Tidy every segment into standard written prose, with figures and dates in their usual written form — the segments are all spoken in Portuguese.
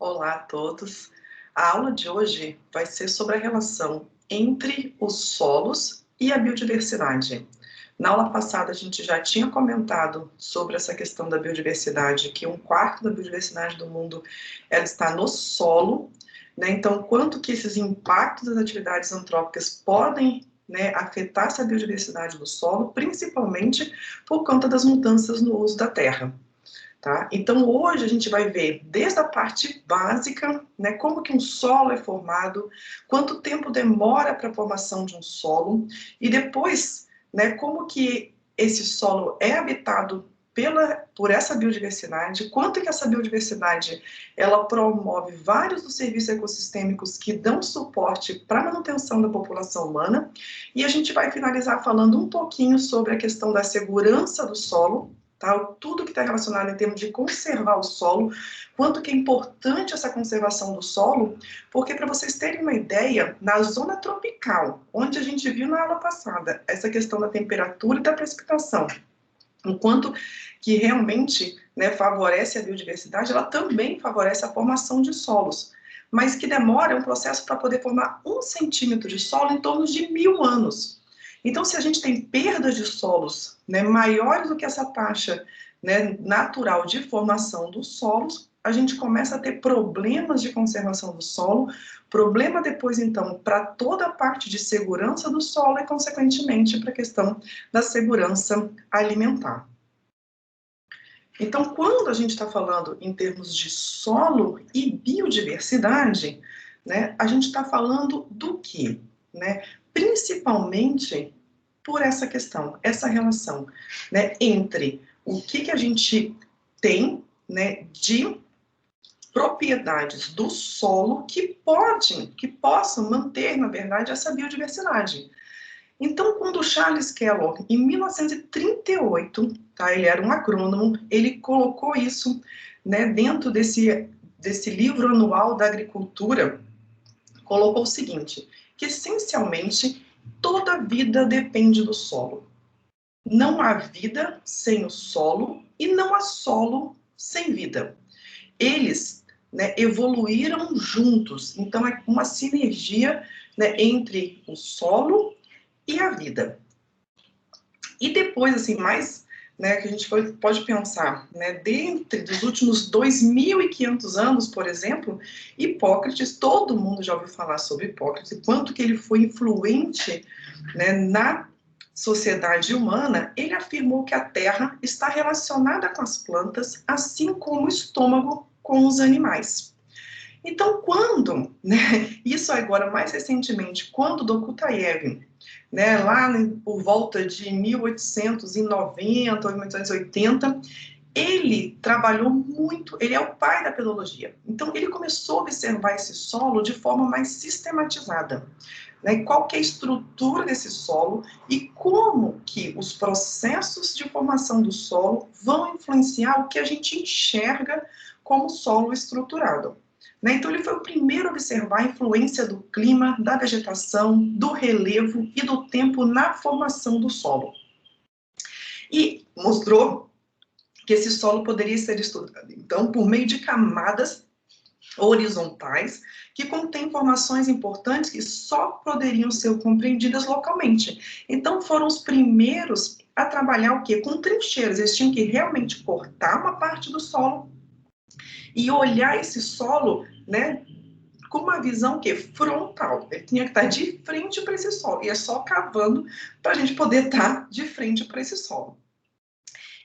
Olá a todos. A aula de hoje vai ser sobre a relação entre os solos e a biodiversidade. Na aula passada a gente já tinha comentado sobre essa questão da biodiversidade, que 1/4 da biodiversidade do mundo ela está no solo, né? Então, quanto que esses impactos das atividades antrópicas podem, né, afetar essa biodiversidade do solo, principalmente por conta das mudanças no uso da terra. Tá? Então, hoje a gente vai ver desde a parte básica, né, como que um solo é formado, quanto tempo demora para a formação de um solo, e depois, né, como que esse solo é habitado por essa biodiversidade, quanto que essa biodiversidade ela promove vários dos serviços ecossistêmicos que dão suporte para a manutenção da população humana, e a gente vai finalizar falando um pouquinho sobre a questão da segurança do solo, tá? Tudo que está relacionado em termos de conservar o solo, quanto que é importante essa conservação do solo, porque para vocês terem uma ideia, na zona tropical, onde a gente viu na aula passada, essa questão da temperatura e da precipitação, enquanto que realmente, né, favorece a biodiversidade, ela também favorece a formação de solos, mas que demora um processo para poder formar 1 centímetro de solo em torno de 1000 anos. Então, se a gente tem perdas de solos, né, maiores do que essa taxa, né, natural de formação dos solos, a gente começa a ter problemas de conservação do solo, problema depois, então, para toda a parte de segurança do solo e, consequentemente, para a questão da segurança alimentar. Então, quando a gente está falando em termos de solo e biodiversidade, né, a gente está falando do quê? Né? Principalmente por essa questão, essa relação, né, entre o que a gente tem, né, de propriedades do solo que possam manter, na verdade, essa biodiversidade. Então, quando o Charles Kellogg, em 1938, tá, ele era um agrônomo, ele colocou isso, né, dentro desse livro anual da agricultura, colocou o seguinte, que essencialmente toda vida depende do solo. Não há vida sem o solo e não há solo sem vida. Eles, né, evoluíram juntos, então é uma sinergia, né, entre o solo e a vida. E depois, assim, mais, né, que a gente pode pensar, né, dentro dos últimos 2500 anos, por exemplo, Hipócrates, todo mundo já ouviu falar sobre Hipócrates, quanto que ele foi influente, né, na sociedade humana, ele afirmou que a terra está relacionada com as plantas, assim como o estômago com os animais. Então, quando, né, isso agora mais recentemente, quando Dokutaev, né, lá por volta de 1890, 1880, ele trabalhou muito, ele é o pai da pedologia. Então, ele começou a observar esse solo de forma mais sistematizada. Né, qual que é a estrutura desse solo e como que os processos de formação do solo vão influenciar o que a gente enxerga como solo estruturado. Né? Então, ele foi o primeiro a observar a influência do clima, da vegetação, do relevo e do tempo na formação do solo. E mostrou que esse solo poderia ser estudado, então, por meio de camadas horizontais, que contêm informações importantes que só poderiam ser compreendidas localmente. Então, foram os primeiros a trabalhar o quê? Com trincheiras. Eles tinham que realmente cortar uma parte do solo e olhar esse solo, né, com uma visão que frontal. Ele tinha que estar de frente para esse solo. E é só cavando para a gente poder estar de frente para esse solo.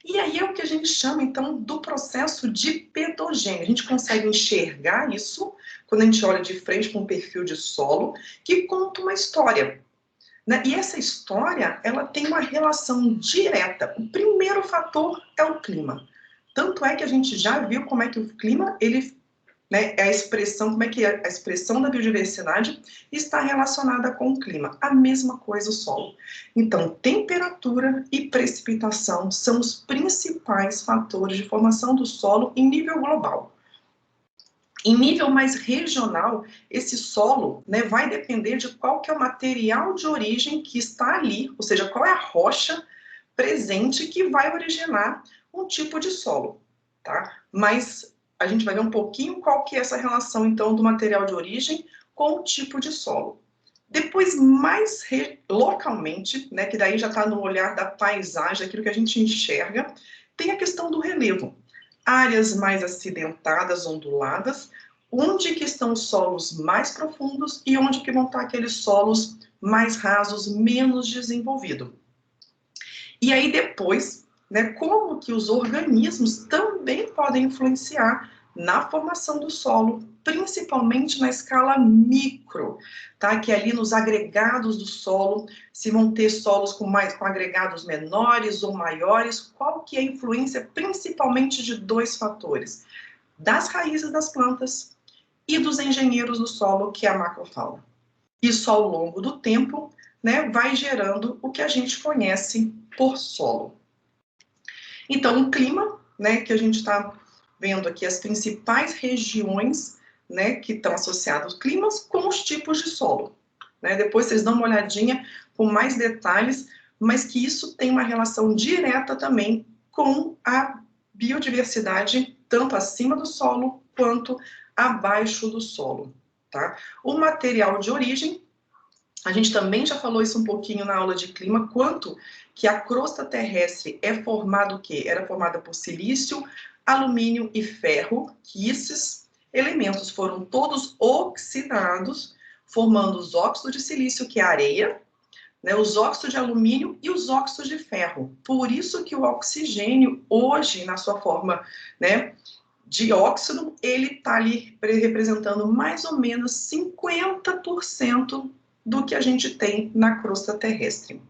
E aí é o que a gente chama, então, do processo de pedogênese. A gente consegue enxergar isso quando a gente olha de frente para um perfil de solo que conta uma história. Né? E essa história, ela tem uma relação direta. O primeiro fator é o clima. Tanto é que a gente já viu como é que o clima, ele, né, é a expressão, como é que a expressão da biodiversidade está relacionada com o clima. A mesma coisa o solo. Então, temperatura e precipitação são os principais fatores de formação do solo em nível global. Em nível mais regional, esse solo, né, vai depender de qual que é o material de origem que está ali, ou seja, qual é a rocha presente que vai originar um tipo de solo, tá? Mas a gente vai ver um pouquinho qual que é essa relação, então, do material de origem com o tipo de solo. Depois, mais localmente, né, que daí já está no olhar da paisagem, aquilo que a gente enxerga, tem a questão do relevo. Áreas mais acidentadas, onduladas, onde que estão os solos mais profundos e onde que vão estar aqueles solos mais rasos, menos desenvolvidos. E aí depois, né, como que os organismos também podem influenciar na formação do solo, principalmente na escala micro, tá? Que é ali nos agregados do solo, se vão ter solos com agregados menores ou maiores, qual que é a influência principalmente de dois fatores, das raízes das plantas e dos engenheiros do solo, que é a macrofauna. Isso ao longo do tempo, né, vai gerando o que a gente conhece por solo. Então, o clima, né, que a gente está vendo aqui as principais regiões, né, que estão associadas aos climas com os tipos de solo. Né? Depois vocês dão uma olhadinha com mais detalhes, mas que isso tem uma relação direta também com a biodiversidade, tanto acima do solo quanto abaixo do solo. Tá? O material de origem, a gente também já falou isso um pouquinho na aula de clima, quanto que a crosta terrestre é formada o quê? Era formada por silício, alumínio e ferro, que esses elementos foram todos oxidados, formando os óxidos de silício, que é a areia, né, os óxidos de alumínio e os óxidos de ferro. Por isso que o oxigênio, hoje, na sua forma, né, de óxido, ele está ali representando mais ou menos 50% do que a gente tem na crosta terrestre.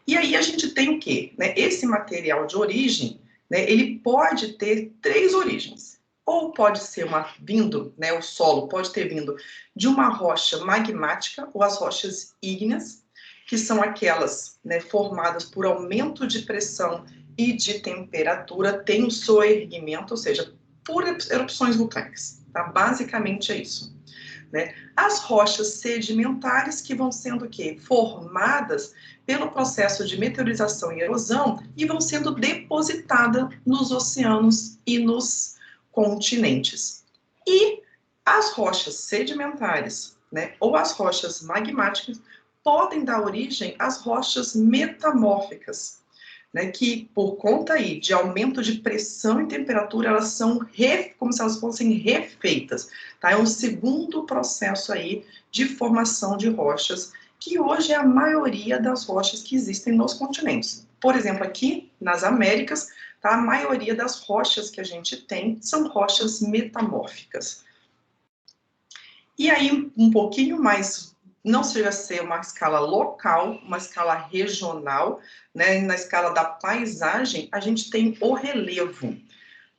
E aí a gente tem o quê? Né? Esse material de origem, né, ele pode ter três origens. Ou pode ser vindo, né, o solo pode ter vindo de uma rocha magmática, ou as rochas ígneas, que são aquelas, né, formadas por aumento de pressão e de temperatura, tem o soerguimento, ou seja, por erupções vulcânicas. Tá? Basicamente é isso. Né? As rochas sedimentares, que vão sendo o quê? Formadas pelo processo de meteorização e erosão e vão sendo depositadas nos oceanos e nos continentes. E as rochas sedimentares, né, ou as rochas magmáticas, podem dar origem às rochas metamórficas, né, que por conta aí de aumento de pressão e temperatura, elas são como se elas fossem refeitas, tá? É um segundo processo aí de formação de rochas, que hoje é a maioria das rochas que existem nos continentes. Por exemplo, aqui nas Américas, tá? A maioria das rochas que a gente tem são rochas metamórficas. E aí, um pouquinho mais, não chega a ser uma escala local, uma escala regional, né? Na escala da paisagem, a gente tem o relevo,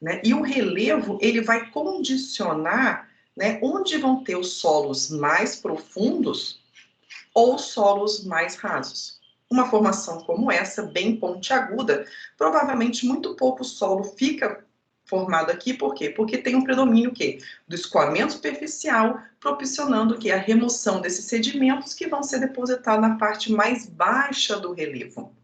né? E o relevo, ele vai condicionar, né, onde vão ter os solos mais profundos ou solos mais rasos. Uma formação como essa, bem pontiaguda, provavelmente muito pouco solo fica formado aqui, por quê? Porque tem um predomínio quê? Do escoamento superficial, propiciando que a remoção desses sedimentos que vão ser depositados na parte mais baixa do relevo.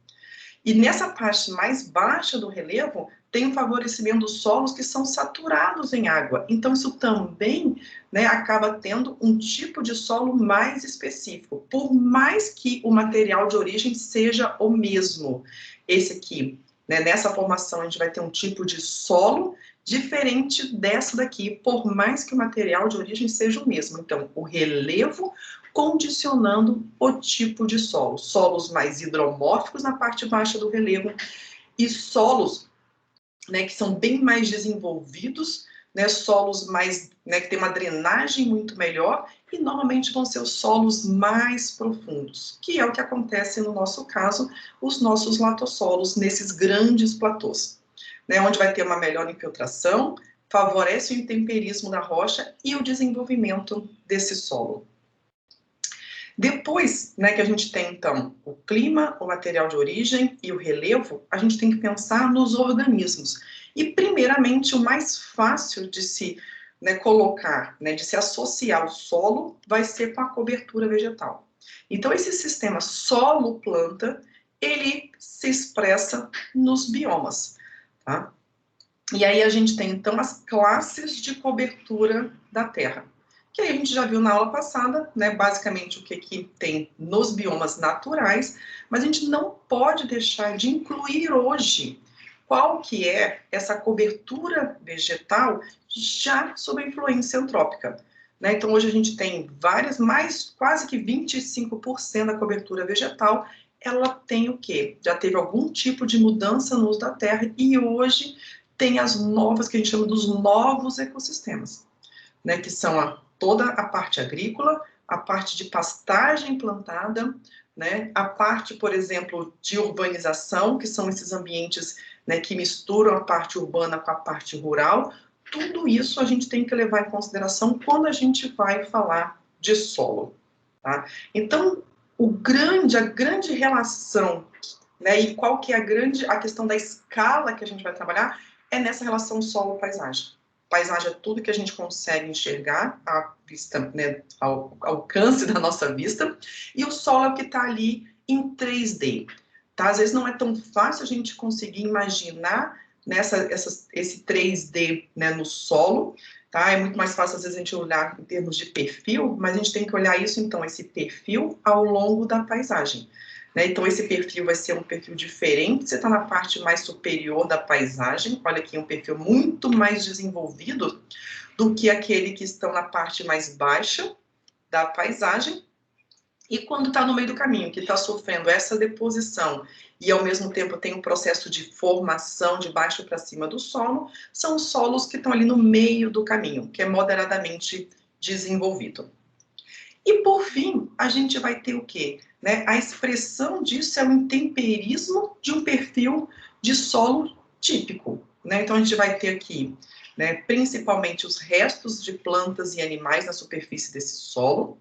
E nessa parte mais baixa do relevo, tem o favorecimento dos solos que são saturados em água. Então, isso também, né, acaba tendo um tipo de solo mais específico, por mais que o material de origem seja o mesmo. Esse aqui, né, nessa formação, a gente vai ter um tipo de solo diferente dessa daqui, por mais que o material de origem seja o mesmo. Então, o relevo condicionando o tipo de solo. Solos mais hidromórficos na parte baixa do relevo e solos, né, que são bem mais desenvolvidos, né, solos mais, né, que tem uma drenagem muito melhor e normalmente vão ser os solos mais profundos, que é o que acontece no nosso caso, os nossos latossolos nesses grandes platôs, né, onde vai ter uma melhor infiltração, favorece o intemperismo da rocha e o desenvolvimento desse solo. Depois, né, que a gente tem, então, o clima, o material de origem e o relevo, a gente tem que pensar nos organismos. E, primeiramente, o mais fácil de se, né, colocar, né, de se associar ao solo, vai ser com a cobertura vegetal. Então, esse sistema solo-planta, ele se expressa nos biomas, tá? E aí a gente tem, então, as classes de cobertura da Terra, que aí a gente já viu na aula passada, né, basicamente o que tem nos biomas naturais, mas a gente não pode deixar de incluir hoje qual que é essa cobertura vegetal já sob a influência antrópica. Né? Então, hoje a gente tem quase que 25% da cobertura vegetal, ela tem o quê? Já teve algum tipo de mudança no uso da terra e hoje tem as novas, que a gente chama dos novos ecossistemas, né? Que são toda a parte agrícola, a parte de pastagem plantada, né? A parte, por exemplo, de urbanização, que são esses ambientes, né, que misturam a parte urbana com a parte rural. Tudo isso a gente tem que levar em consideração quando a gente vai falar de solo. Tá? Então, a grande relação, né, e qual que é a questão da escala que a gente vai trabalhar, é nessa relação solo-paisagem. Paisagem é tudo que a gente consegue enxergar à vista, né, ao alcance da nossa vista, e o solo é o que está ali em 3D. Tá? Às vezes não é tão fácil a gente conseguir imaginar esse 3D, né, no solo, tá? É muito mais fácil às vezes a gente olhar em termos de perfil, mas a gente tem que olhar isso, então, esse perfil ao longo da paisagem. Né? Então, esse perfil vai ser um perfil diferente, você está na parte mais superior da paisagem, olha aqui, um perfil muito mais desenvolvido do que aquele que estão na parte mais baixa da paisagem, e quando está no meio do caminho, que está sofrendo essa deposição e ao mesmo tempo tem um processo de formação de baixo para cima do solo, são os solos que estão ali no meio do caminho, que é moderadamente desenvolvido. E por fim, a gente vai ter o quê? Né? A expressão disso é o intemperismo de um perfil de solo típico. Né? Então a gente vai ter aqui, né, principalmente os restos de plantas e animais na superfície desse solo.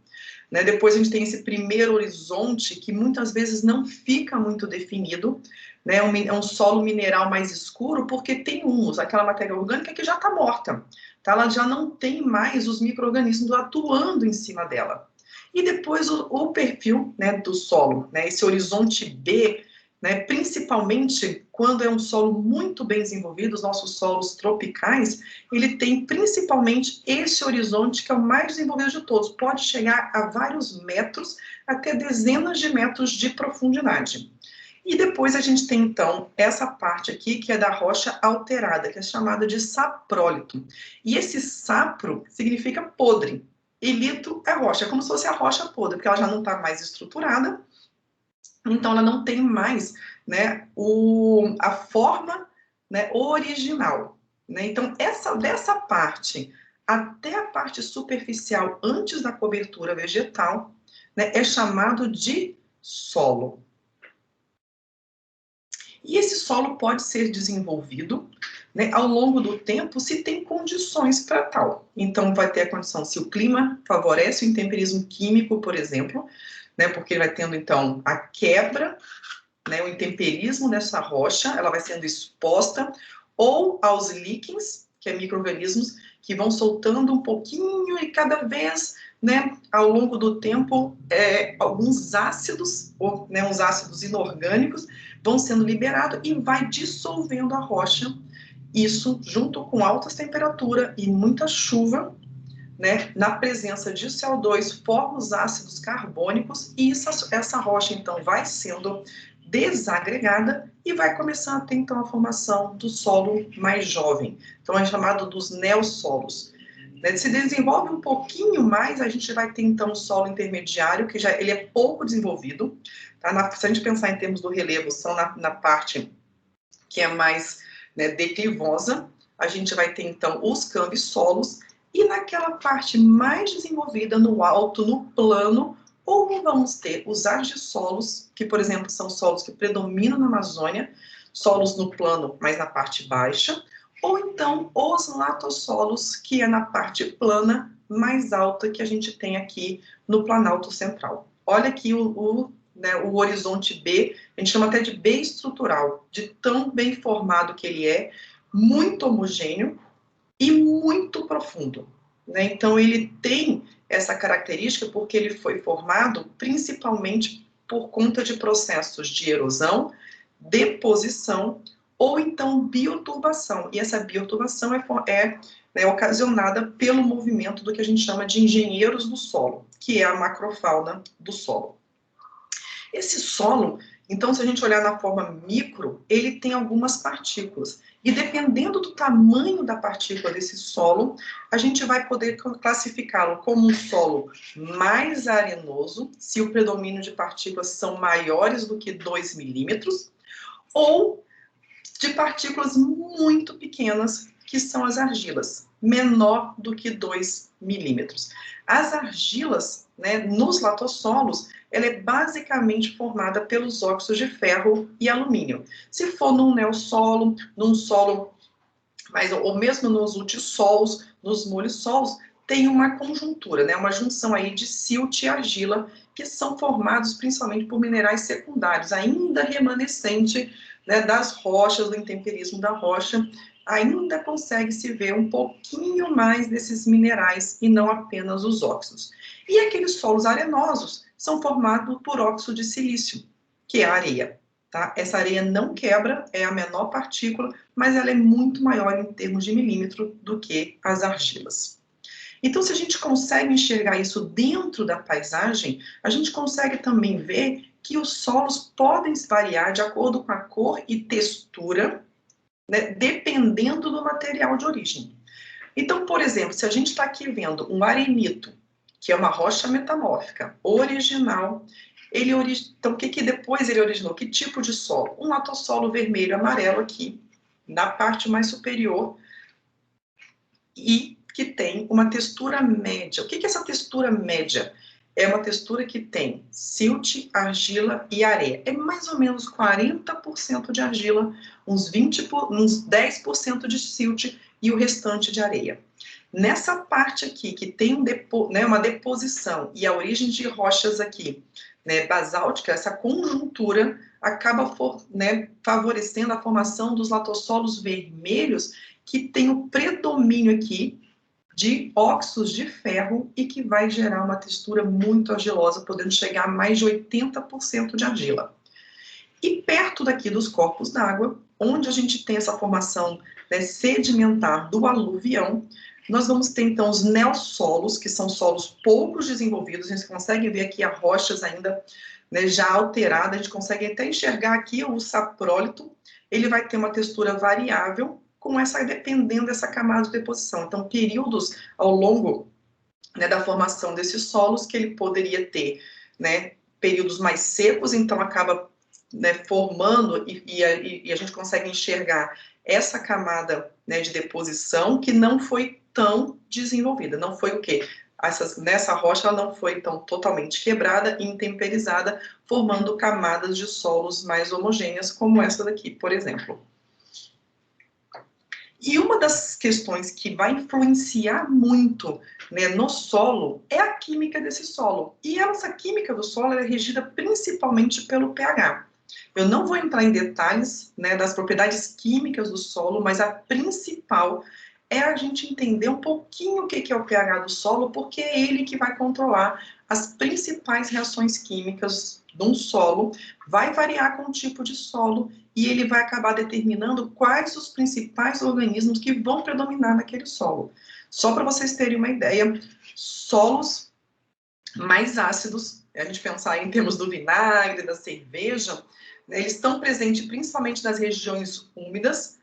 Né? Depois a gente tem esse primeiro horizonte que muitas vezes não fica muito definido, né? É um solo mineral mais escuro porque tem humus, aquela matéria orgânica que já está morta, tá? Ela já não tem mais os micro-organismos atuando em cima dela. E depois o perfil, né, do solo, né, esse horizonte B, né, principalmente quando é um solo muito bem desenvolvido, os nossos solos tropicais, ele tem principalmente esse horizonte que é o mais desenvolvido de todos, pode chegar a vários metros, até dezenas de metros de profundidade. E depois a gente tem, então, essa parte aqui, que é da rocha alterada, que é chamada de saprólito. E esse sapro significa podre, e lito é rocha, é como se fosse a rocha podre, porque ela já não está mais estruturada, então ela não tem mais, né, a forma, né, original. Né? Então, dessa parte até a parte superficial, antes da cobertura vegetal, né, é chamado de solo. E esse solo pode ser desenvolvido, né, ao longo do tempo se tem condições para tal. Então, vai ter a condição, se o clima favorece o intemperismo químico, por exemplo, né, porque vai tendo, então, a quebra, né, o intemperismo dessa rocha, ela vai sendo exposta, ou aos líquens, que é micro-organismos, que vão soltando um pouquinho e cada vez, né, ao longo do tempo, alguns ácidos, ou, né, uns ácidos inorgânicos, vão sendo liberados e vai dissolvendo a rocha. Isso, junto com altas temperaturas e muita chuva, né, na presença de CO2, forma os ácidos carbônicos e essa rocha, então, vai sendo desagregada e vai começar a ter, então, a formação do solo mais jovem. Então, é chamado dos neossolos. Né, se desenvolve um pouquinho mais, a gente vai ter, então, o solo intermediário, que ele é pouco desenvolvido. Tá? Se a gente pensar em termos do relevo, são na parte que é mais, né, declivosa, a gente vai ter, então, os cambissolos, e naquela parte mais desenvolvida, no alto, no plano, ou vamos ter os argissolos, que, por exemplo, são solos que predominam na Amazônia, solos no plano, mas na parte baixa, ou então os latossolos, que é na parte plana mais alta que a gente tem aqui no Planalto Central. Olha aqui né, o horizonte B, a gente chama até de B estrutural, de tão bem formado que ele é, muito homogêneo e muito profundo. Né? Então, ele tem essa característica porque ele foi formado principalmente por conta de processos de erosão, deposição ou então bioturbação. E essa bioturbação é ocasionada pelo movimento do que a gente chama de engenheiros do solo, que é a macrofauna do solo. Esse solo, então, se a gente olhar na forma micro, ele tem algumas partículas. E dependendo do tamanho da partícula desse solo, a gente vai poder classificá-lo como um solo mais arenoso, se o predomínio de partículas são maiores do que 2 milímetros, ou de partículas muito pequenas, que são as argilas, menor do que 2 milímetros. As argilas, né, nos latossolos, ela é basicamente formada pelos óxidos de ferro e alumínio. Se for num neossolo, num solo, ou mesmo nos lutissolos, nos molissolos, tem uma conjuntura, né, uma junção aí de silt e argila, que são formados principalmente por minerais secundários, ainda remanescente, né, das rochas, do intemperismo da rocha, ainda consegue se ver um pouquinho mais desses minerais e não apenas os óxidos. E aqueles solos arenosos são formados por óxido de silício, que é a areia. Tá? Essa areia não quebra, é a menor partícula, mas ela é muito maior em termos de milímetro do que as argilas. Então, se a gente consegue enxergar isso dentro da paisagem, a gente consegue também ver que os solos podem variar de acordo com a cor e textura, né, dependendo do material de origem. Então, por exemplo, se a gente está aqui vendo um arenito, que é uma rocha metamórfica original, então o que depois ele originou? Que tipo de solo? Um latossolo vermelho e amarelo aqui, na parte mais superior, e que tem uma textura média. O que é essa textura média? É uma textura que tem silt, argila e areia. É mais ou menos 40% de argila, uns 10% de silt e o restante de areia. Nessa parte aqui, que tem uma deposição e a origem de rochas aqui, né, basáltica, essa conjuntura acaba favorecendo a formação dos latossolos vermelhos, que tem o predomínio aqui de óxidos de ferro e que vai gerar uma textura muito argilosa, podendo chegar a mais de 80% de argila. E perto daqui dos corpos d'água, onde a gente tem essa formação, né, sedimentar do aluvião, nós vamos ter então os neossolos, que são solos pouco desenvolvidos. A gente consegue ver aqui as rochas ainda, né, já alteradas, a gente consegue até enxergar aqui o saprólito. Ele vai ter uma textura variável, dependendo dessa camada de deposição. Então, períodos ao longo, né, da formação desses solos que ele poderia ter, né, períodos mais secos, então acaba, né, formando e a gente consegue enxergar essa camada, né, de deposição que não foi tão desenvolvida. Não foi o quê? Nessa rocha ela não foi então totalmente quebrada e intemperizada, formando camadas de solos mais homogêneas, como essa daqui, por exemplo. E uma das questões que vai influenciar muito, né, no solo é a química desse solo. E essa química do solo é regida principalmente pelo pH. Eu não vou entrar em detalhes, né, das propriedades químicas do solo, mas a principal é a gente entender um pouquinho o que é o pH do solo, porque é ele que vai controlar as principais reações químicas de um solo, vai variar com o tipo de solo e ele vai acabar determinando quais os principais organismos que vão predominar naquele solo. Só para vocês terem uma ideia, solos mais ácidos, a gente pensar em termos do vinagre, da cerveja, né, eles estão presentes principalmente nas regiões úmidas,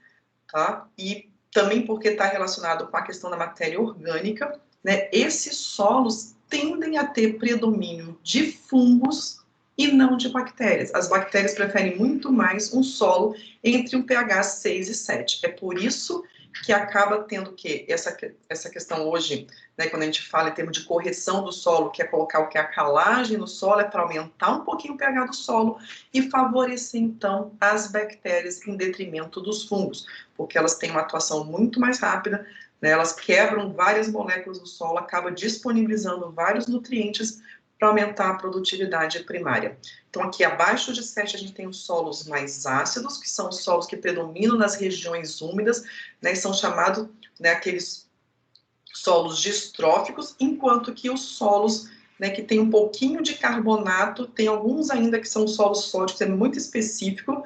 tá? E também porque está relacionado com a questão da matéria orgânica, né? Esses solos tendem a ter predomínio de fungos e não de bactérias. As bactérias preferem muito mais um solo entre um pH 6 e 7. É por isso que acaba tendo que essa questão hoje, né, quando a gente fala em termos de correção do solo, que é colocar o que é a calagem no solo, é para aumentar um pouquinho o pH do solo e favorecer, então, as bactérias em detrimento dos fungos, porque elas têm uma atuação muito mais rápida, né, elas quebram várias moléculas do solo, acabam disponibilizando vários nutrientes para aumentar a produtividade primária. Então, aqui abaixo de 7 a gente tem os solos mais ácidos, que são os solos que predominam nas regiões úmidas, né, são chamados, né, aqueles solos distróficos, enquanto que os solos, né, que tem um pouquinho de carbonato, tem alguns ainda que são solos sódicos, é muito específico,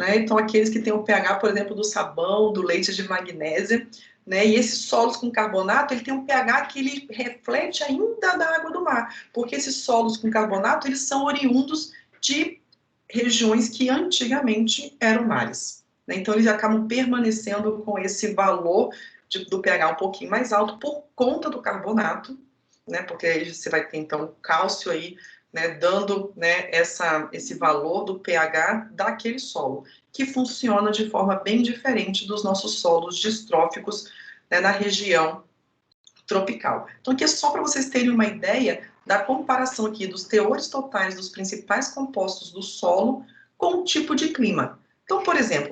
né? Então, aqueles que têm o pH, por exemplo, do sabão, do leite de magnésia, né? E esses solos com carbonato, ele tem um pH que ele reflete ainda da água do mar, porque esses solos com carbonato, eles são oriundos de regiões que antigamente eram mares, né? Então, eles acabam permanecendo com esse valor do pH um pouquinho mais alto por conta do carbonato, né? Porque aí você vai ter, então, o cálcio aí, né, dando, né, esse valor do pH daquele solo, que funciona de forma bem diferente dos nossos solos distróficos, né, na região tropical. Então, aqui é só para vocês terem uma ideia da comparação aqui dos teores totais dos principais compostos do solo com o tipo de clima. Então, por exemplo,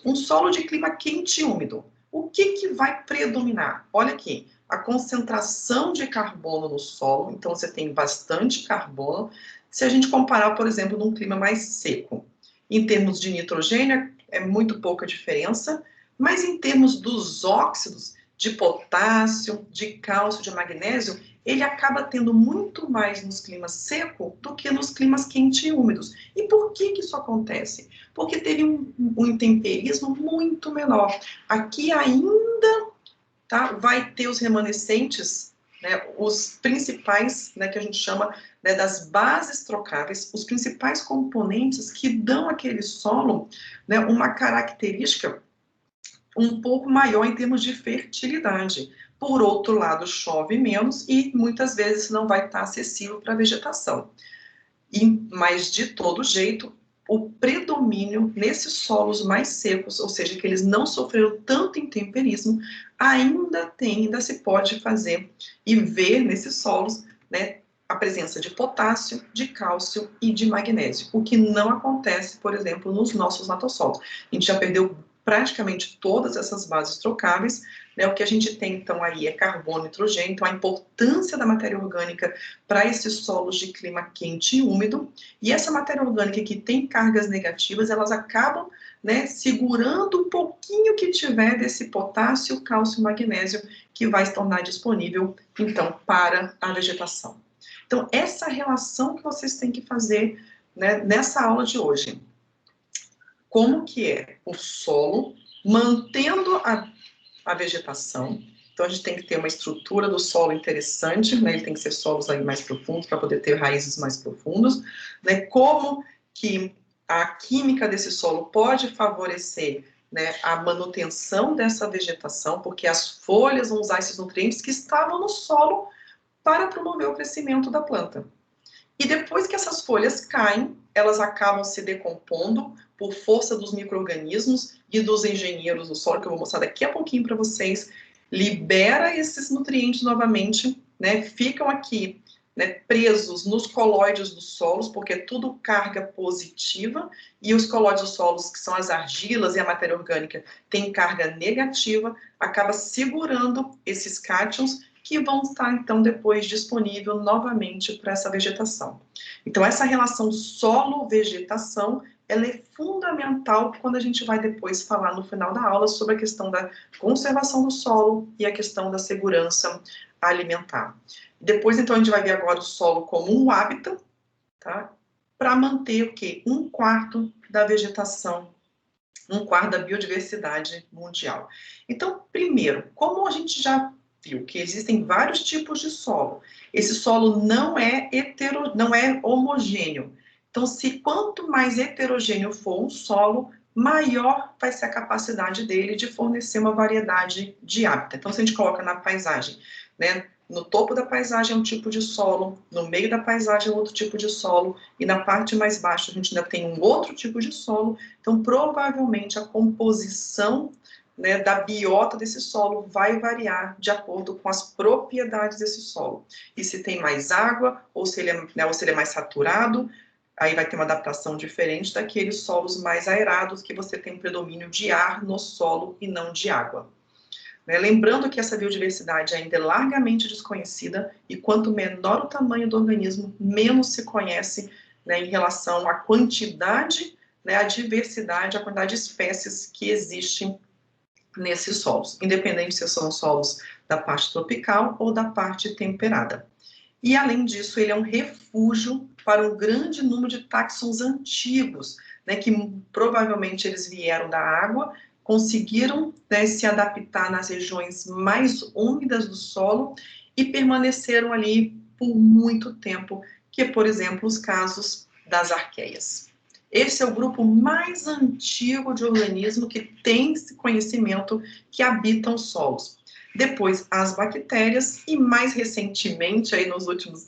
um solo de clima quente e úmido. O que vai predominar? Olha aqui, a concentração de carbono no solo. Então, você tem bastante carbono. Se a gente comparar, por exemplo, num clima mais seco. Em termos de nitrogênio, é muito pouca diferença, mas em termos dos óxidos, de potássio, de cálcio, de magnésio, ele acaba tendo muito mais nos climas secos do que nos climas quentes e úmidos. E por que isso acontece? Porque teve um intemperismo muito menor. Aqui ainda, tá, vai ter os remanescentes, né, os principais, né, que a gente chama, né, das bases trocáveis, os principais componentes que dão àquele solo, né, uma característica um pouco maior em termos de fertilidade. Por outro lado, chove menos e muitas vezes não vai estar acessível para a vegetação. Mas, de todo jeito, o predomínio nesses solos mais secos, ou seja, que eles não sofreram tanto intemperismo, ainda se pode fazer e ver nesses solos, né, a presença de potássio, de cálcio e de magnésio, o que não acontece, por exemplo, nos nossos matossolos. A gente já perdeu praticamente todas essas bases trocáveis, né? O que a gente tem, então, aí é carbono e nitrogênio, então a importância da matéria orgânica para esses solos de clima quente e úmido, e essa matéria orgânica que tem cargas negativas, elas acabam, né, segurando um pouquinho que tiver desse potássio, cálcio e magnésio, que vai se tornar disponível, então, para a vegetação. Então, essa relação que vocês têm que fazer, né, nessa aula de hoje. Como que é o solo mantendo a vegetação. Então, a gente tem que ter uma estrutura do solo interessante, né? Ele tem que ser solos aí mais profundos para poder ter raízes mais profundas, né? Como que a química desse solo pode favorecer, né, a manutenção dessa vegetação, porque as folhas vão usar esses nutrientes que estavam no solo para promover o crescimento da planta. E depois que essas folhas caem, elas acabam se decompondo por força dos micro-organismos e dos engenheiros do solo, que eu vou mostrar daqui a pouquinho para vocês, libera esses nutrientes novamente, né, ficam aqui, né, presos nos colóides dos solos, porque é tudo carga positiva, e os colóides dos solos, que são as argilas e a matéria orgânica, têm carga negativa, acaba segurando esses cátions, que vão estar, então, depois disponível novamente para essa vegetação. Então, essa relação solo-vegetação, ela é fundamental quando a gente vai depois falar no final da aula sobre a questão da conservação do solo e a questão da segurança alimentar. Depois, então, a gente vai ver agora o solo como um hábitat, tá? Para manter o quê? 1/4 da vegetação, 1/4 da biodiversidade mundial. Então, primeiro, como a gente já viu que existem vários tipos de solo, esse solo não é homogêneo. Então, se quanto mais heterogêneo for um solo, maior vai ser a capacidade dele de fornecer uma variedade de hábitat. Então, se a gente coloca na paisagem, né, no topo da paisagem é um tipo de solo, no meio da paisagem é outro tipo de solo, e na parte mais baixa a gente ainda tem um outro tipo de solo. Então, provavelmente, a composição, né, da biota desse solo vai variar de acordo com as propriedades desse solo. E se tem mais água, ou se ele é, né, ou se ele é mais saturado, aí vai ter uma adaptação diferente daqueles solos mais aerados, que você tem um predomínio de ar no solo e não de água. Né? Lembrando que essa biodiversidade ainda é largamente desconhecida, e quanto menor o tamanho do organismo, menos se conhece, né, em relação à quantidade, né, a diversidade, a quantidade de espécies que existem nesses solos, independente se são solos da parte tropical ou da parte temperada. E, além disso, ele é um refúgio para um grande número de táxons antigos, né, que provavelmente eles vieram da água, conseguiram, né, se adaptar nas regiões mais úmidas do solo e permaneceram ali por muito tempo, que, por exemplo, os casos das arqueias. Esse é o grupo mais antigo de organismo que tem esse conhecimento que habitam solos. Depois, as bactérias e, mais recentemente, aí nos últimos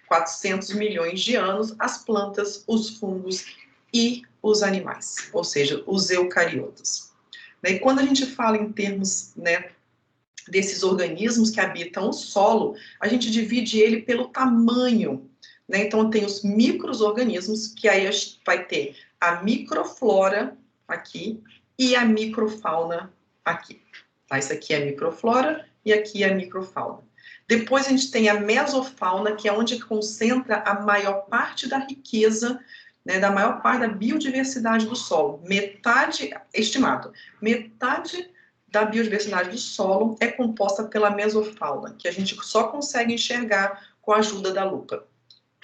400 milhões de anos, as plantas, os fungos e os animais, ou seja, os eucariotas. E quando a gente fala em termos desses organismos que habitam o solo, a gente divide ele pelo tamanho. Então, tem os micro-organismos, que aí vai ter a microflora aqui e a microfauna aqui. Tá? Isso aqui é a microflora e aqui é a microfauna. Depois a gente tem a mesofauna, que é onde concentra a maior parte da riqueza, da maior parte da biodiversidade do solo. Estimado, metade da biodiversidade do solo é composta pela mesofauna, que a gente só consegue enxergar com a ajuda da lupa.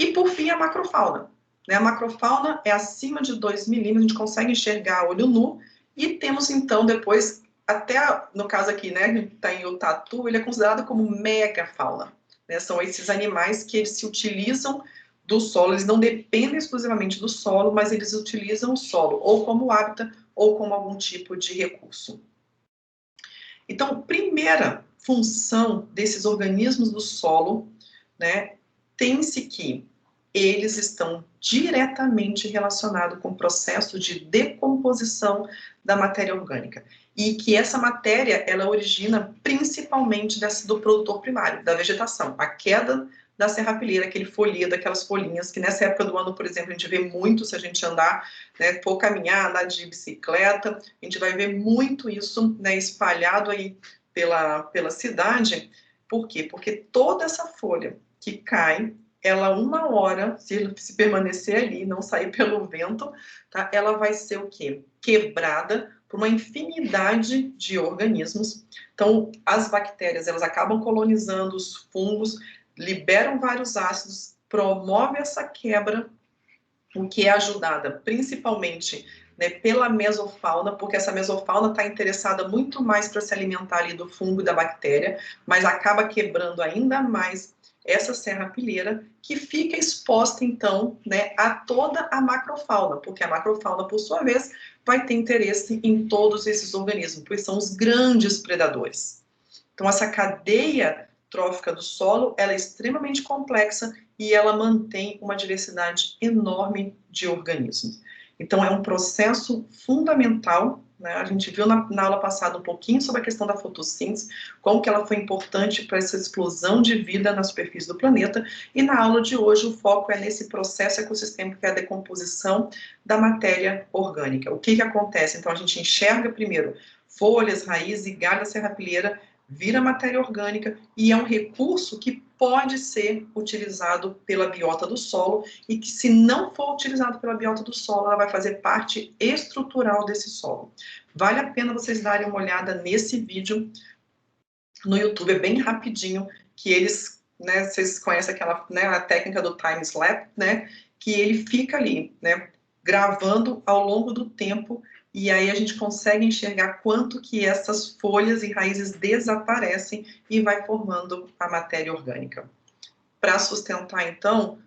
E, por fim, a macrofauna. A macrofauna é acima de 2 milímetros, a gente consegue enxergar a olho nu, e temos, então, depois, até, no caso aqui, que está em Otatu, ele é considerado como megafauna. São esses animais que eles se utilizam do solo, eles não dependem exclusivamente do solo, mas eles utilizam o solo, ou como hábitat, ou como algum tipo de recurso. Então, primeira função desses organismos do solo, tem-se que eles estão diretamente relacionados com o processo de decomposição da matéria orgânica. E que essa matéria, ela origina principalmente do produtor primário, da vegetação. A queda da serrapilheira, aquele folhedo, aquelas folhinhas, que nessa época do ano, por exemplo, a gente vê muito, se a gente andar, for caminhar, andar de bicicleta, a gente vai ver muito isso, espalhado aí pela cidade. Por quê? Porque toda essa folha que cai, ela uma hora, se permanecer ali, não sair pelo vento, tá? Ela vai ser o quê? Quebrada por uma infinidade de organismos. Então, as bactérias, elas acabam colonizando os fungos, liberam vários ácidos, promove essa quebra, o que é ajudada principalmente pela mesofauna, porque essa mesofauna está interessada muito mais para se alimentar ali do fungo e da bactéria, mas acaba quebrando ainda mais essa serrapilheira, que fica exposta, então, a toda a macrofauna, porque a macrofauna, por sua vez, vai ter interesse em todos esses organismos, pois são os grandes predadores. Então, essa cadeia trófica do solo, ela é extremamente complexa e ela mantém uma diversidade enorme de organismos. Então, é um processo fundamental, a gente viu na aula passada um pouquinho sobre a questão da fotossíntese, como que ela foi importante para essa explosão de vida na superfície do planeta, e na aula de hoje o foco é nesse processo ecossistêmico, que é a decomposição da matéria orgânica. O que acontece? Então, a gente enxerga primeiro folhas, raízes e galho da serrapilheira, vira matéria orgânica e é um recurso que pode ser utilizado pela biota do solo e que, se não for utilizado pela biota do solo, ela vai fazer parte estrutural desse solo. Vale a pena vocês darem uma olhada nesse vídeo no YouTube, é bem rapidinho, que eles, vocês conhecem aquela, a técnica do time-lapse, que ele fica ali, gravando ao longo do tempo, e aí a gente consegue enxergar quanto que essas folhas e raízes desaparecem e vai formando a matéria orgânica. Para sustentar, então,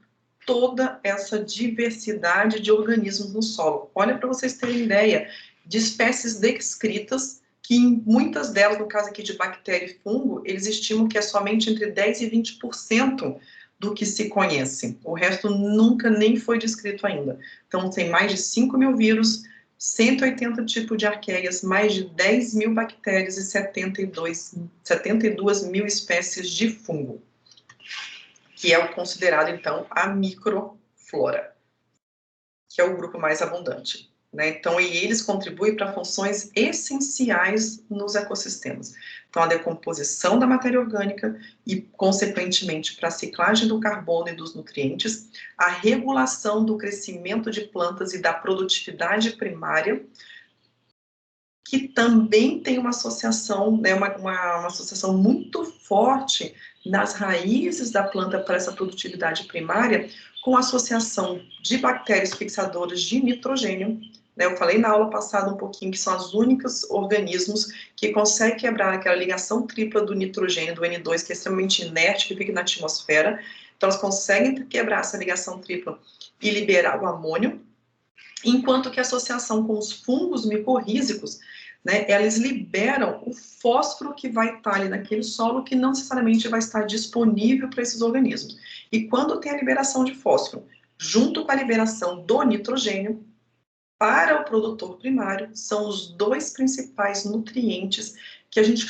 toda essa diversidade de organismos no solo. Olha, para vocês terem ideia, de espécies descritas, que muitas delas, no caso aqui de bactéria e fungo, eles estimam que é somente entre 10% e 20% do que se conhece. O resto nunca nem foi descrito ainda. Então, tem mais de 5 mil vírus, 180 tipos de arqueias, mais de 10 mil bactérias e 72 mil espécies de fungo, que é o considerado, então, a microflora, que é o grupo mais abundante. Então, e eles contribuem para funções essenciais nos ecossistemas. Então, a decomposição da matéria orgânica e, consequentemente, para a ciclagem do carbono e dos nutrientes, a regulação do crescimento de plantas e da produtividade primária, que também tem uma associação, uma associação muito forte nas raízes da planta para essa produtividade primária, com associação de bactérias fixadoras de nitrogênio, né? Eu falei na aula passada um pouquinho que são os únicos organismos que conseguem quebrar aquela ligação tripla do nitrogênio, do N2, que é extremamente inerte, que fica na atmosfera. Então, elas conseguem quebrar essa ligação tripla e liberar o amônio, enquanto que a associação com os fungos micorrízicos, né, elas liberam o fósforo que vai estar ali naquele solo, que não necessariamente vai estar disponível para esses organismos. E quando tem a liberação de fósforo, junto com a liberação do nitrogênio, para o produtor primário, são os dois principais nutrientes que a gente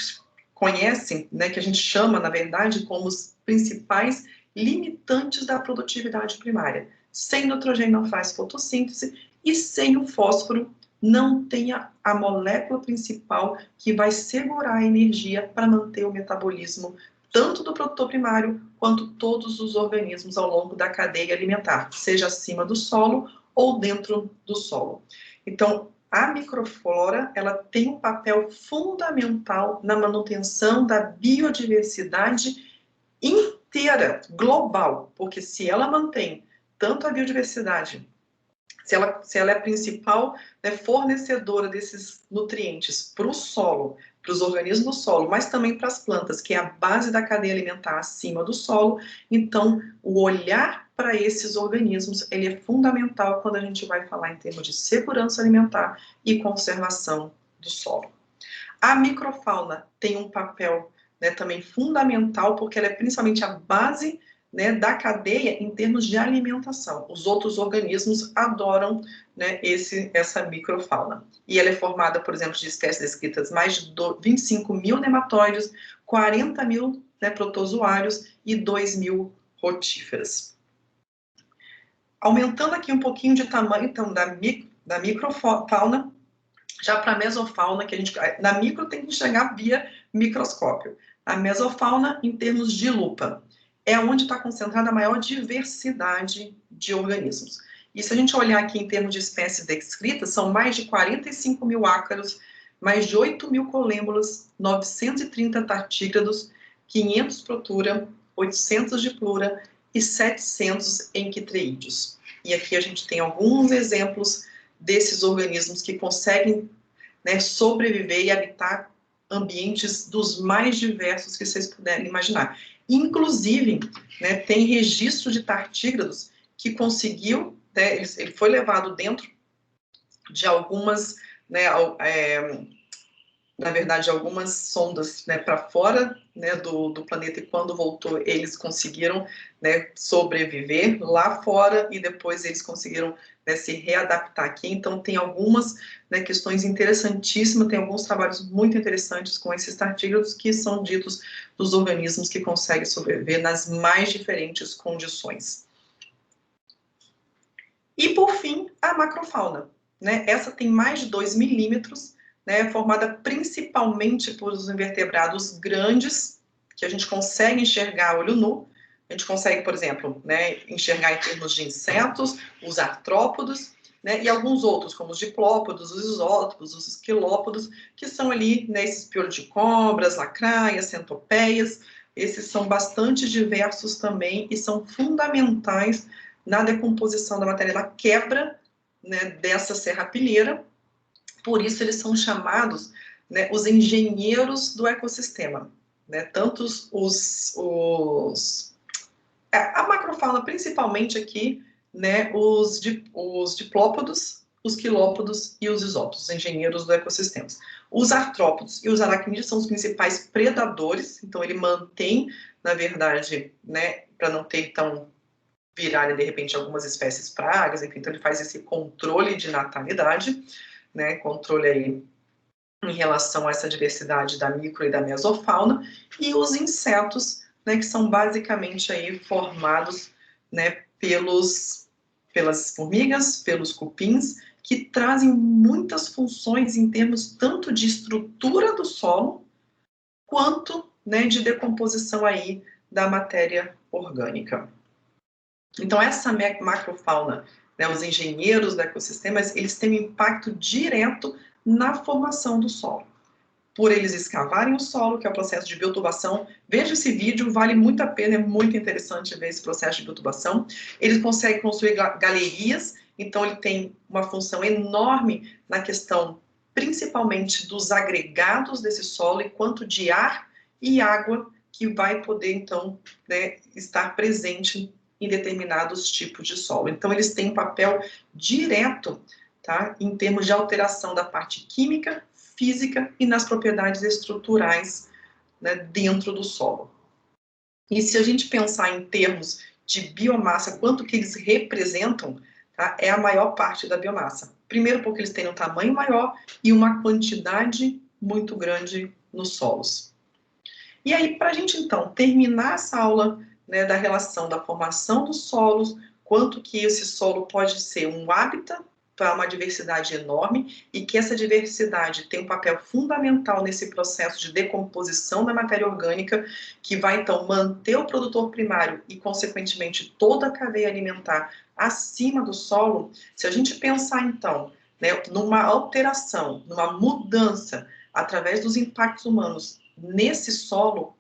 conhece, né, que a gente chama, na verdade, como os principais limitantes da produtividade primária. Sem nitrogênio não faz fotossíntese e sem o fósforo não tem a molécula principal que vai segurar a energia para manter o metabolismo tanto do produtor primário quanto todos os organismos ao longo da cadeia alimentar, seja acima do solo ou dentro do solo. Então, a microflora, ela tem um papel fundamental na manutenção da biodiversidade inteira, global, porque se ela mantém tanto a biodiversidade, se ela é a principal, né, fornecedora desses nutrientes para o solo, para os organismos do solo, mas também para as plantas, que é a base da cadeia alimentar acima do solo, então o olhar para esses organismos, ele é fundamental quando a gente vai falar em termos de segurança alimentar e conservação do solo. A microfauna tem um papel, né, também fundamental, porque ela é principalmente a base, né, da cadeia em termos de alimentação. Os outros organismos adoram, né, essa microfauna. E ela é formada, por exemplo, de espécies descritas mais de 25 mil nematóides, 40 mil, né, protozoários e 2 mil rotíferas. Aumentando aqui um pouquinho de tamanho, então, da microfauna, já para a mesofauna, que a gente, na micro tem que enxergar via microscópio. A mesofauna, em termos de lupa, é onde está concentrada a maior diversidade de organismos. E se a gente olhar aqui em termos de espécies descritas, são mais de 45 mil ácaros, mais de 8 mil colêmbolas, 930 tartígrados, 500 protura, 800 diplura e 700 enquitreídeos. E aqui a gente tem alguns exemplos desses organismos que conseguem, né, sobreviver e habitar ambientes dos mais diversos que vocês puderem imaginar. Inclusive, né, tem registro de tartígrados que conseguiu, né, ele foi levado dentro de algumas, né, na verdade, algumas sondas, né, para fora, né, do planeta, e quando voltou, eles conseguiram, né, sobreviver lá fora, e depois eles conseguiram, né, se readaptar aqui. Então, tem algumas, né, questões interessantíssimas, tem alguns trabalhos muito interessantes com esses tartígrados, que são ditos dos organismos que conseguem sobreviver nas mais diferentes condições. E, por fim, a macrofauna, né? Essa tem mais de 2 milímetros, né, formada principalmente por os invertebrados grandes, que a gente consegue enxergar a olho nu. A gente consegue, por exemplo, né, enxergar em termos de insetos, os artrópodos, né, e alguns outros, como os diplópodos, os isótopos, os esquilópodos, que são ali, né, esses piolhos de cobras, lacraias, centopeias. Esses são bastante diversos também e são fundamentais na decomposição da matéria, na quebra, né, dessa serrapilheira. Por isso eles são chamados, né, os engenheiros do ecossistema, né, tanto a macrofauna principalmente aqui, né, os diplópodos, os quilópodos e os isópodos, os engenheiros do ecossistema. Os artrópodos e os aracnídeos são os principais predadores, então ele mantém, na verdade, né, para não ter tão virarem de repente algumas espécies pragas, enfim, então ele faz esse controle de natalidade, né, controle aí em relação a essa diversidade da micro e da mesofauna, e os insetos, né, que são basicamente aí formados, né, pelas formigas, pelos cupins, que trazem muitas funções em termos tanto de estrutura do solo, quanto, né, de decomposição aí da matéria orgânica. Então, essa macrofauna, né, os engenheiros do ecossistema, eles têm um impacto direto na formação do solo. por eles escavarem o solo, que é o processo de biotubação. Veja esse vídeo, vale muito a pena, é muito interessante ver esse processo de biotubação. Eles conseguem construir galerias, então ele tem uma função enorme na questão, principalmente dos agregados desse solo, e quanto de ar e água que vai poder, então, né, estar presente em determinados tipos de solo. Então, eles têm um papel direto, tá, em termos de alteração da parte química, física e nas propriedades estruturais, né, dentro do solo. E se a gente pensar em termos de biomassa, quanto que eles representam, tá, é a maior parte da biomassa. Primeiro porque eles têm um tamanho maior e uma quantidade muito grande nos solos. E aí, para a gente, então, terminar essa aula, né, da relação da formação dos solos, quanto que esse solo pode ser um hábitat para uma diversidade enorme e que essa diversidade tem um papel fundamental nesse processo de decomposição da matéria orgânica, que vai, então, manter o produtor primário e, consequentemente, toda a cadeia alimentar acima do solo. Se a gente pensar, então, né, numa alteração, numa mudança através dos impactos humanos nesse solo,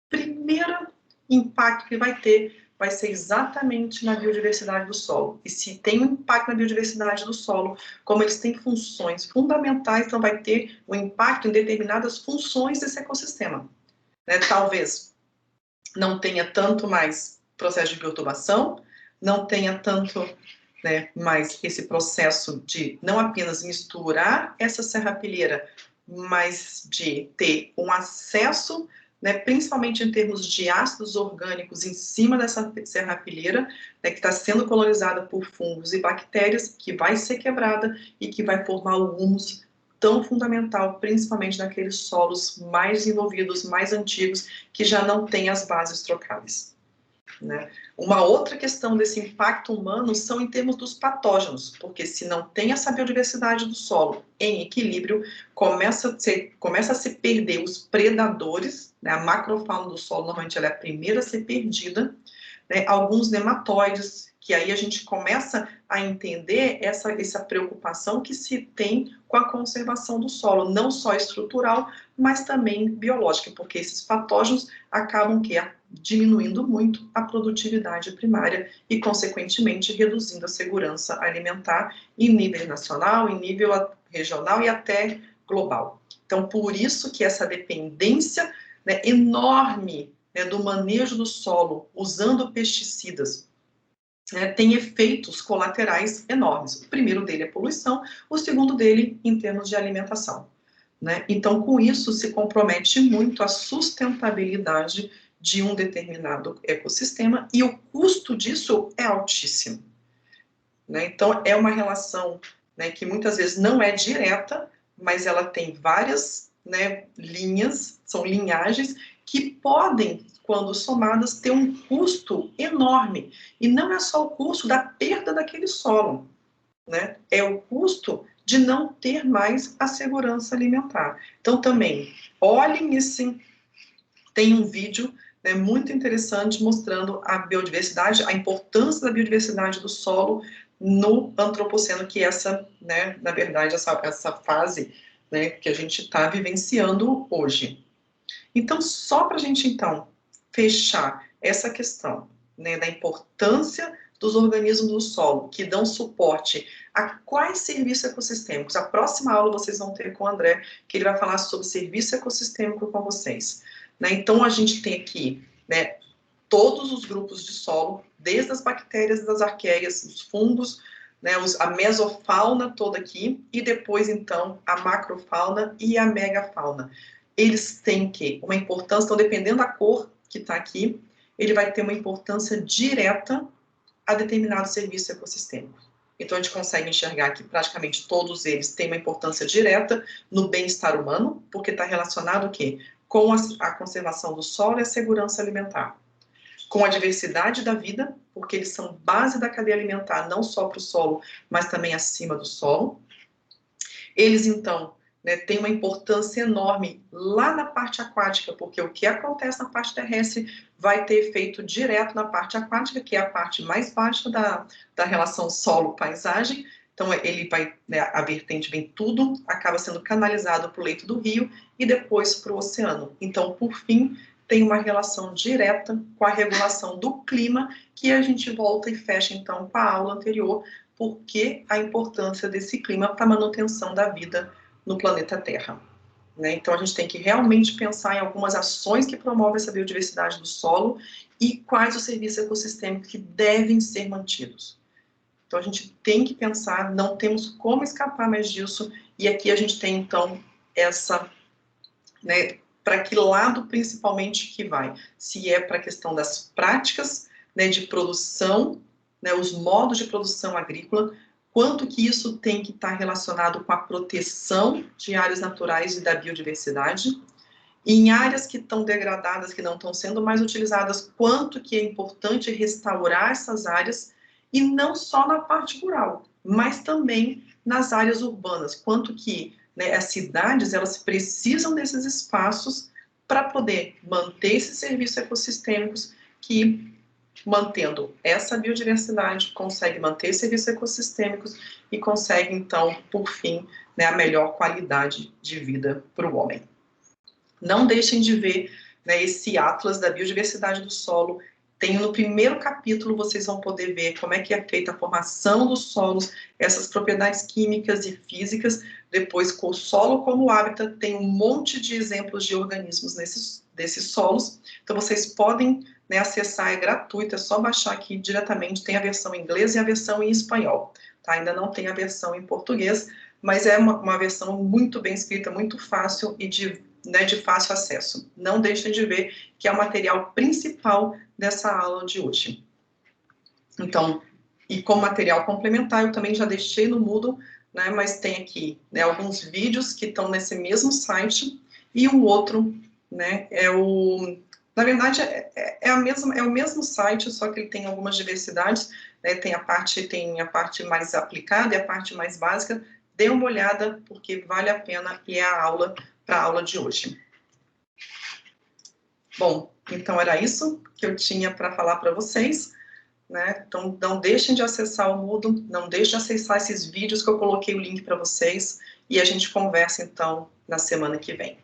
primeiro impacto que vai ter vai ser exatamente na biodiversidade do solo. E se tem um impacto na biodiversidade do solo, como eles têm funções fundamentais, então vai ter um impacto em determinadas funções desse ecossistema. Né? Talvez não tenha tanto mais processo de biotubação, não tenha tanto, né, mais esse processo de não apenas misturar essa serrapilheira, mas de ter um acesso, né, principalmente em termos de ácidos orgânicos em cima dessa serrapilheira, né, que está sendo colonizada por fungos e bactérias, que vai ser quebrada e que vai formar o humus tão fundamental, principalmente naqueles solos mais desenvolvidos, mais antigos, que já não têm as bases trocáveis. Né? Uma outra questão desse impacto humano são em termos dos patógenos, porque se não tem essa biodiversidade do solo em equilíbrio, começa a se perder os predadores, né? A macrofauna do solo normalmente ela é a primeira a ser perdida, né? Alguns nematóides, que aí a gente começa a entender essa preocupação que se tem com a conservação do solo, não só estrutural, mas também biológica, porque esses patógenos acabam diminuindo muito a produtividade primária e, consequentemente, reduzindo a segurança alimentar em nível nacional, em nível regional e até global. Então, por isso que essa dependência, né, enorme, né, do manejo do solo usando pesticidas, né, tem efeitos colaterais enormes. O primeiro dele é poluição, o segundo dele em termos de alimentação. Né? Então, com isso, se compromete muito a sustentabilidade de um determinado ecossistema e o custo disso é altíssimo. Né? Então, é uma relação, né, que muitas vezes não é direta, mas ela tem várias, né, linhas, são linhagens que podem, quando somadas, ter um custo enorme. E não é só o custo da perda daquele solo, né? É o custo de não ter mais a segurança alimentar. Então, também, olhem esse... Tem um vídeo, né, muito interessante mostrando a biodiversidade, a importância da biodiversidade do solo no antropoceno, que é essa, né, na verdade, essa fase, né, que a gente está vivenciando hoje. Então, só para a gente, então, fechar essa questão, né, da importância dos organismos do solo, que dão suporte a quais serviços ecossistêmicos. A próxima aula vocês vão ter com o André, que ele vai falar sobre serviço ecossistêmico com vocês. Né? Então, a gente tem aqui, né, todos os grupos de solo, desde as bactérias, das arqueias, os fungos, né, a mesofauna toda aqui, e depois, então, a macrofauna e a megafauna. Eles têm uma importância, então, dependendo da cor que está aqui, ele vai ter uma importância direta a determinado serviço ecossistêmico. Então, a gente consegue enxergar que praticamente todos eles têm uma importância direta no bem-estar humano, porque está relacionado o quê? Com a conservação do solo e a segurança alimentar. Com a diversidade da vida, porque eles são base da cadeia alimentar, não só para o solo, mas também acima do solo. Eles, então, né, têm uma importância enorme lá na parte aquática, porque o que acontece na parte terrestre vai ter efeito direto na parte aquática, que é a parte mais baixa da relação solo-paisagem, Então, ele vai, né, a vertente vem tudo, acaba sendo canalizado para o leito do rio e depois para o oceano. Então, por fim, tem uma relação direta com a regulação do clima, que a gente volta e fecha, então, com a aula anterior, porque a importância desse clima para a manutenção da vida no planeta Terra. Né? Então, a gente tem que realmente pensar em algumas ações que promovem essa biodiversidade do solo e quais os serviços ecossistêmicos que devem ser mantidos. Então, a gente tem que pensar, não temos como escapar mais disso, e aqui a gente tem, então, essa, né, para que lado principalmente que vai? Se é para a questão das práticas, né, de produção, né, os modos de produção agrícola, quanto que isso tem que estar relacionado com a proteção de áreas naturais e da biodiversidade, e em áreas que estão degradadas, que não estão sendo mais utilizadas, quanto que é importante restaurar essas áreas, e não só na parte rural, mas também nas áreas urbanas, quanto que, né, as cidades elas precisam desses espaços para poder manter esses serviços ecossistêmicos que, mantendo essa biodiversidade, consegue manter serviços ecossistêmicos e consegue, então, por fim, né, a melhor qualidade de vida para o homem. Não deixem de ver, né, esse Atlas da Biodiversidade do Solo. Tem no primeiro capítulo, vocês vão poder ver como é que é feita a formação dos solos, essas propriedades químicas e físicas. Depois, com o solo como hábitat, tem um monte de exemplos de organismos desses solos. Então, vocês podem, né, acessar, é gratuito, é só baixar aqui diretamente. Tem a versão em inglês e a versão em espanhol. Tá? Ainda não tem a versão em português, mas é uma versão muito bem escrita, muito fácil e de fácil acesso. Não deixem de ver que é o material principal dessa aula de hoje. Então, e como material complementar, eu também já deixei no Moodle, né, mas tem aqui, né, alguns vídeos que estão nesse mesmo site, e um outro, né, na verdade, é o mesmo site, só que ele tem algumas diversidades, né, tem a parte mais aplicada e a parte mais básica. Dê uma olhada, porque vale a pena, e é a aula para a aula de hoje. Bom, então era isso que eu tinha para falar para vocês, né? Então não deixem de acessar o Moodle, não deixem de acessar esses vídeos que eu coloquei o link para vocês, e a gente conversa então na semana que vem.